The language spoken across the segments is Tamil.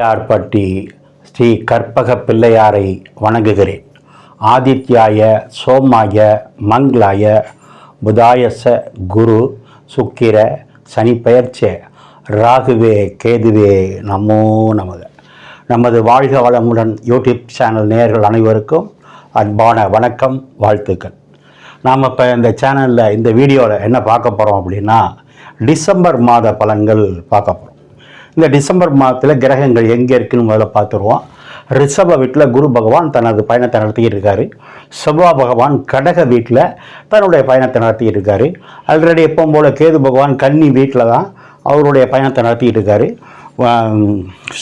பிள்ளையார்பட்டி ஸ்ரீ கற்பக பிள்ளையாரை வணங்குகிறேன். ஆதித்யாய சோமாய மங்களாய புதாயச குரு சுக்கிர சனி பெயர்ச்சே ராகுவே கேதுவே நமோ நமக. நமது வாழ்க வளமுடன் யூடியூப் சேனல் நேயர்கள் அனைவருக்கும் அன்பான வணக்கம், வாழ்த்துக்கள். நாம் இப்போ இந்த சேனலில் இந்த வீடியோவில் என்ன பார்க்க போகிறோம் அப்படின்னா, டிசம்பர் மாத பலன்கள் பார்க்க போகிறோம். இந்த டிசம்பர் மாதத்தில் கிரகங்கள் எங்கே இருக்குன்னு முதல்ல பார்த்துருவோம். ரிஷப வீட்டில் குரு பகவான் தனது பயணத்தை நடத்திக்கிட்டு இருக்காரு. செவ்வாய் பகவான் கடக வீட்டில் தன்னுடைய பயணத்தை நடத்திக்கிட்டு இருக்காரு. ஆல்ரெடி எப்பவும் போல் கேது பகவான் கன்னி வீட்டில் தான் அவருடைய பயணத்தை நடத்திக்கிட்டு இருக்காரு.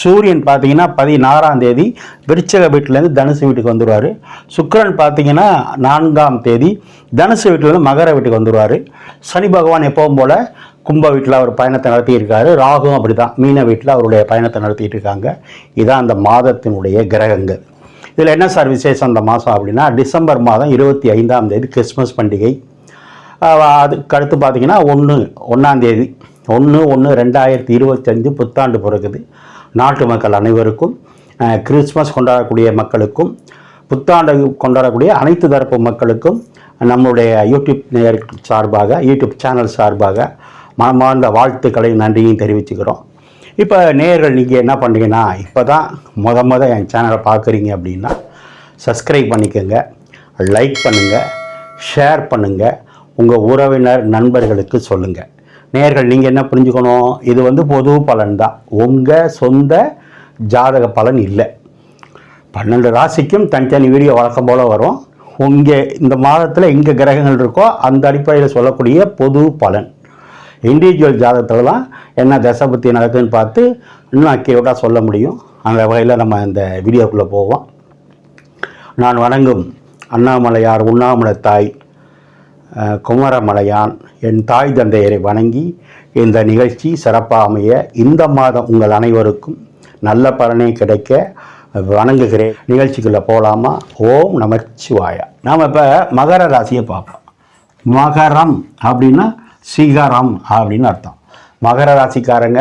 சூரியன் பார்த்தீங்கன்னா 16ஆம் தேதி விருச்சக வீட்டிலேருந்து தனுசு வீட்டுக்கு வந்துடுவார். சுக்கிரன் பார்த்தீங்கன்னா 4ஆம் தேதி தனுசு வீட்டிலேருந்து மகர வீட்டுக்கு வந்துடுவார். சனி பகவான் எப்பவும் போல் கும்ப வீட்டில் அவர் பயணத்தை நடத்தியிருக்காரு. ராகுவும் அப்படி தான் மீன வீட்டில் அவருடைய பயணத்தை நடத்திட்டு இருக்காங்க. இதுதான் அந்த மாதத்தினுடைய கிரகங்கள். இதில் என்ன சார் விசேஷம் அந்த மாதம் அப்படின்னா, டிசம்பர் மாதம் 25ஆம் தேதி கிறிஸ்மஸ் பண்டிகை. அதுக்கு அடுத்து பார்த்தீங்கன்னா 1ஆம் தேதி 1/1/2025 புத்தாண்டு பிறகுது. நாட்டு மக்கள் அனைவருக்கும், கிறிஸ்மஸ் கொண்டாடக்கூடிய மக்களுக்கும், புத்தாண்டு கொண்டாடக்கூடிய அனைத்து தரப்பு மக்களுக்கும் நம்முடைய யூடியூப் சேனல் சார்பாக மனமார்ந்த வாழ்த்துக்களை நன்றியும் தெரிவிச்சுக்கிறோம். இப்போ நேயர்கள் நீங்கள் என்ன பண்ணுறீங்கன்னா, இப்போ தான் முத என் சேனலை பார்க்குறீங்க அப்படின்னா சப்ஸ்கிரைப் பண்ணிக்கோங்க, லைக் பண்ணுங்கள், ஷேர் பண்ணுங்கள், உங்கள் உறவினர் நண்பர்களுக்கு சொல்லுங்கள். நேயர்கள் நீங்கள் என்ன புரிஞ்சுக்கணும், இது பொது பலன் தான், உங்கள் சொந்த ஜாதக பலன் இல்லை. 12 ராசிக்கும் தனித்தனி வீடியோ வழக்கம் போல் வரும். இந்த மாதத்தில் எங்கே கிரகங்கள் இருக்கோ அந்த அடிப்படையில் சொல்லக்கூடிய பொது பலன். இண்டிவிஜுவல் ஜாதகத்தில் தான் என்ன தசை பற்றி நடக்குதுன்னு பார்த்து இன்னும் அக்யூரேட்டாக சொல்ல முடியும். அந்த வகையில் நம்ம இந்த வீடியோக்குள்ளே போவோம். நான் வணங்கும் அண்ணாமலையார், உண்ணாமலை தாய், குமரமலையான், என் தாய் தந்தையரை வணங்கி இந்த நிகழ்ச்சி சிறப்பாக அமைய இந்த மாதம் உங்கள் அனைவருக்கும் நல்ல பலனே கிடைக்க வணங்குகிறேன். நிகழ்ச்சிக்குள்ளே போகலாமா? ஓம் நமச்சிவாயா. நாம் இப்போ மகர ராசியை பார்ப்போம். மகரம் அப்படின்னா சிகரம் அப்படின்னு அர்த்தம். மகர ராசிக்காரங்க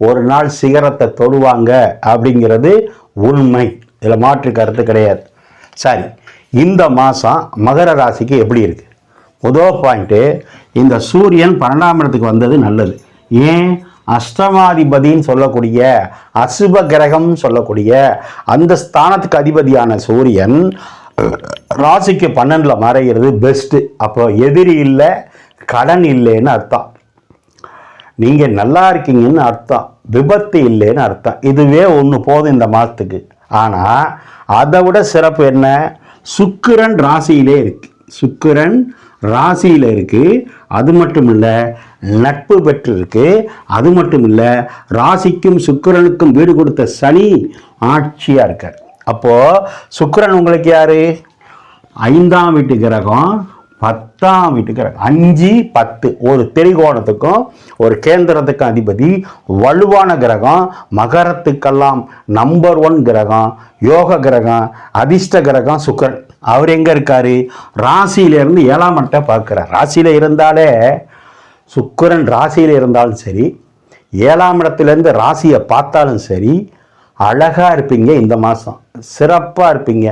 ஒரு நாள் சிகரத்தை தொடுவாங்க அப்படிங்கிறது உண்மை, இதில் மாற்று கருத்து கிடையாது. சரி, இந்த மாதம் மகர ராசிக்கு எப்படி இருக்குது? முதல் பாயிண்ட்டு, இந்த சூரியன் 12ஆம் இடத்துக்கு வந்தது நல்லது. ஏன்? அஷ்டமாதிபதின்னு சொல்லக்கூடிய அசுப கிரகம் சொல்லக்கூடிய அந்த ஸ்தானத்துக்கு அதிபதியான சூரியன் ராசிக்கு 12ல் மறைகிறது பெஸ்ட்டு. அப்போ எதிரி இல்லை, கடன் இல்லைன்னு அர்த்தம், நீங்கள் நல்லா இருக்கீங்கன்னு அர்த்தம், விபத்து இல்லைன்னு அர்த்தம். இதுவே ஒன்று போதும் இந்த மாதத்துக்கு. ஆனால் அதை விட சிறப்பு என்ன? சுக்கிரன் ராசியிலே இருக்கு. சுக்கிரன் ராசியில் இருக்குது. அது மட்டும் இல்லை, நட்பு பெற்று இருக்கு. அது மட்டும் இல்லை, ராசிக்கும் சுக்கிரனுக்கும் வீடு கொடுத்த சனி ஆட்சியாக இருக்கார். அப்போது சுக்கிரன் உங்களுக்கு யார்? 5ஆம் வீட்டு கிரகம், 10ஆம் வீட்டு கிரகம். 5, 10 ஒரு திரிகோணத்துக்கும் ஒரு கேந்திரத்துக்கும் அதிபதி, வலுவான கிரகம், மகரத்துக்கெல்லாம் நம்பர் 1 கிரகம், யோக கிரகம், அதிர்ஷ்ட கிரகம் சுக்கிரன். அவர் எங்கே இருக்கார்? ராசியிலேருந்து 7ஆம் இடத்தை பார்க்குறார். ராசியில் இருந்தாலே, சுக்கிரன் ராசியில் இருந்தாலும் சரி, 7ஆம் இடத்துலேருந்து ராசியை பார்த்தாலும் சரி, அழகாக இருப்பீங்க. இந்த மாதம் சிறப்பாக இருப்பீங்க,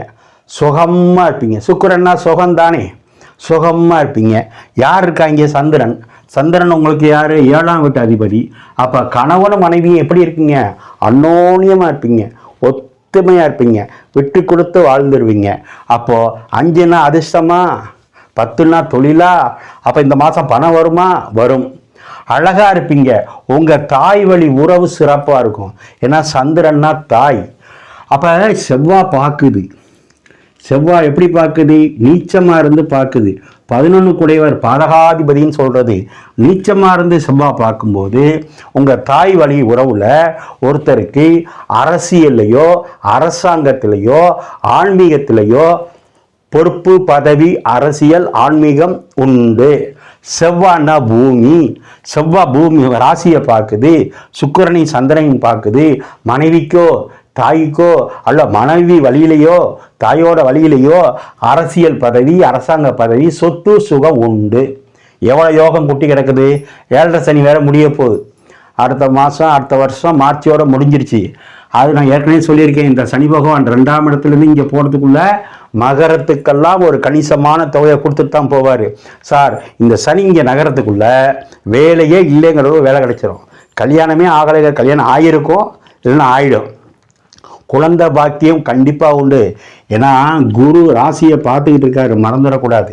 சுகமாக இருப்பீங்க. சுக்கிரன்னா சுகம்தானே, சுகமாக இருப்பீங்க. யார் இருக்காங்க? சந்திரன். சந்திரன் உங்களுக்கு யார்? 7ஆம் வீட்டு அதிபதி. அப்போ கணவனும் மனைவியும் எப்படி இருக்கீங்க? அன்னோன்யமாக இருப்பீங்க, ஒத்துமையாக இருப்பீங்க, விட்டு கொடுத்து வாழ்ந்துருவீங்க. அப்போது 5னா அதிர்ஷ்டமா, 10னா தொழிலா? அப்போ இந்த மாதம் பணம் வருமா? வரும். அழகாக இருப்பீங்க. உங்கள் தாய் வழி உறவு சிறப்பாக இருக்கும். ஏன்னா சந்திரன்னா தாய். அப்போ செவ்வாய் பார்க்குது. செவ்வாய் எப்படி பார்க்குது? நீச்சமாக இருந்து பார்க்குது. 11 குடையவர் பாதகாதிபதின்னு சொல்கிறது. நீச்சமாக இருந்து செவ்வாய் பார்க்கும்போது உங்கள் தாய் வழி உறவில் ஒருத்தருக்கு அரசியல்லையோ, அரசாங்கத்திலேயோ, ஆன்மீகத்திலேயோ பொறுப்பு, பதவி, அரசியல், ஆன்மீகம் உண்டு. செவ்வாய்னா பூமி. செவ்வாய் பூமி ராசியை பார்க்குது, சுக்கிரனையும் சந்திரனையும் பார்க்குது. மனைவிக்கோ தாய்க்கோ அல்ல மனைவி வழியிலையோ தாயோட வழியிலையோ அரசியல் பதவி, அரசாங்க பதவி, சொத்து சுகம் உண்டு. எவ்வளோ யோகம் குட்டி கிடக்குது. 7.5 சனி வேற முடிய போகுது. அடுத்த மாதம் அடுத்த வருஷம் மார்ச்சோட முடிஞ்சிருச்சு. அது நான் ஏற்கனவே சொல்லியிருக்கேன், இந்த சனி பகவான் 2ஆம் இடத்துலேருந்து இங்கே போகிறதுக்குள்ள மகரத்துக்கெல்லாம் ஒரு கணிசமான தொகையை கொடுத்துட்டு தான் போவார். சார் இந்த சனி இங்கே நகரத்துக்குள்ள வேலையே இல்லைங்கிறது வேலை கிடைச்சிடும். கல்யாணமே ஆகலை, கல்யாணம் ஆகிருக்கும் இல்லைன்னா ஆகிடும். குழந்தை பாக்கியம் கண்டிப்பாக உண்டு. ஏன்னா குரு ராசியை பார்த்துக்கிட்டு இருக்காரு, மறந்துடக்கூடாது.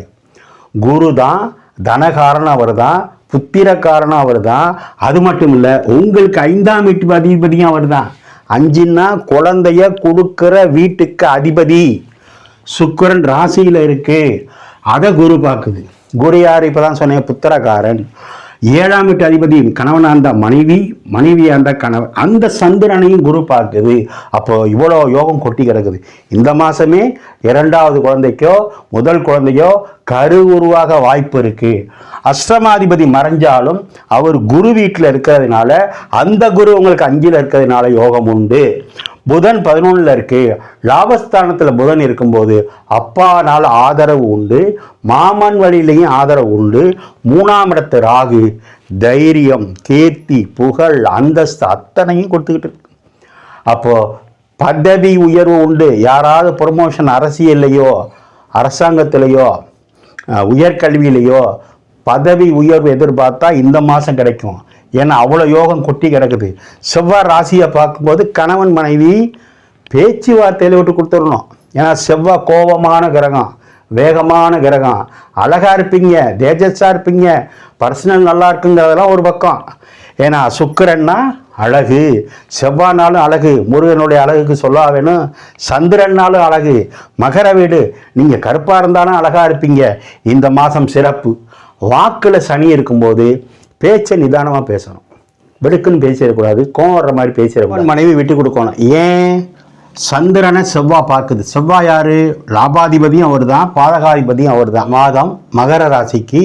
குரு தான் தனகாரன், அவர் தான் புத்திரக்காரனும், அவர் தான். அது மட்டும் இல்லை, உங்களுக்கு 5ஆம் வீட்டு அதிபதியும் அவர் தான். 5ன்னா குழந்தைய கொடுக்கிற வீட்டுக்கு அதிபதி. சுக்கிரன் ராசியில் இருக்கு, அதை குரு பார்க்குது. குரு யார்? இப்போ தான் சொன்னேன், புத்திரக்காரன். 7ஆம் வீட்டு அதிபதி கணவனாக இருந்த மனைவி, மனைவியாக இருந்த கணவன், அந்த சந்திரனையும் குரு பார்க்குது. அப்போ இவ்வளோ யோகம் கொட்டி கிடக்குது. இந்த மாதமே 2வது குழந்தைக்கோ முதல் குழந்தையோ கரு உருவாக வாய்ப்பு இருக்கு. அஷ்டமாதிபதி மறைஞ்சாலும் அவர் குரு வீட்டில் இருக்கிறதுனால, அந்த குரு உங்களுக்கு 5ல் இருக்கிறதுனால யோகம் உண்டு. புதன் 11ல் இருக்கு, லாபஸ்தானத்தில் புதன் இருக்கும்போது அப்பானால் ஆதரவு உண்டு, மாமன் வழியிலையும் ஆதரவு உண்டு. 3ஆம் இடத்து ராகு தைரியம், கீர்த்தி, புகழ், அந்தஸ்து அத்தனையும் கொடுத்துக்கிட்டு இருக்கு. அப்போ பதவி உயர்வு உண்டு. யாராவது ப்ரொமோஷன் அரசியல்லையோ அரசாங்கத்திலேயோ உயர்கல்வியிலையோ பதவி உயர்வு எதிர்பார்த்தா இந்த மாதம் கிடைக்கும். ஏன்னா அவ்வளோ யோகம் கொட்டி கிடக்குது. செவ்வாய் ராசியை பார்க்கும்போது கணவன் மனைவி பேச்சுவார்த்தையில் விட்டு கொடுத்துடணும். ஏன்னா செவ்வாய் கோபமான கிரகம், வேகமான கிரகம். அழகாக இருப்பீங்க, தேஜஸாக இருப்பீங்க, பர்சனல் நல்லா இருக்குங்கிறதெல்லாம் ஒரு பக்கம். ஏன்னா சுக்கிரன்னா அழகு, செவ்வாய்னாலும் அழகு, முருகனுடைய அழகுக்கு சொல்லா வேணும். சந்திரன்னாலும் அழகு, மகர வீடு, நீங்கள் கருப்பாக இருந்தாலும் அழகாக இருப்பீங்க. இந்த மாதம் சிறப்பு. வாக்கில் சனி இருக்கும்போது பேச்சை நிதானமாக பேசணும். வெடுக்குன்னு பேசிடக்கூடாது, கோவம் வர்ற மாதிரி பேசிடக்கூடாது. மனைவி விட்டு கொடுக்கணும். ஏன்? சந்திரனை செவ்வாய் பார்க்குது. செவ்வாய் யார்? லாபாதிபதியும் அவர் தான், பாதகாதிபதியும் அவர் தான். மாதம் மகர ராசிக்கு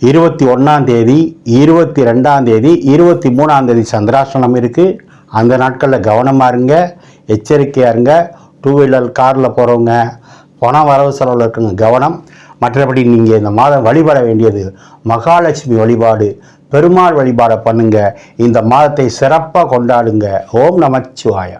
21ஆம் தேதி, 22ஆம் தேதி, 23ஆம் தேதி சந்திராஷ்டமம் இருக்குது. அந்த நாட்களில் கவனமாக இருங்க, எச்சரிக்கையாக இருங்க. 2 வீலர் காரில் போகிறவங்க, பணம் வரவு செலவில் இருக்குங்க, கவனம். மற்றபடி நீங்கள் இந்த மாதம் வழிபட வேண்டியது மகாலட்சுமி வழிபாடு, பெருமாள் வழிபாடை பண்ணுங்க. இந்த மாதத்தை சிறப்பாக கொண்டாடுங்க. ஓம் நமச்சிவாய.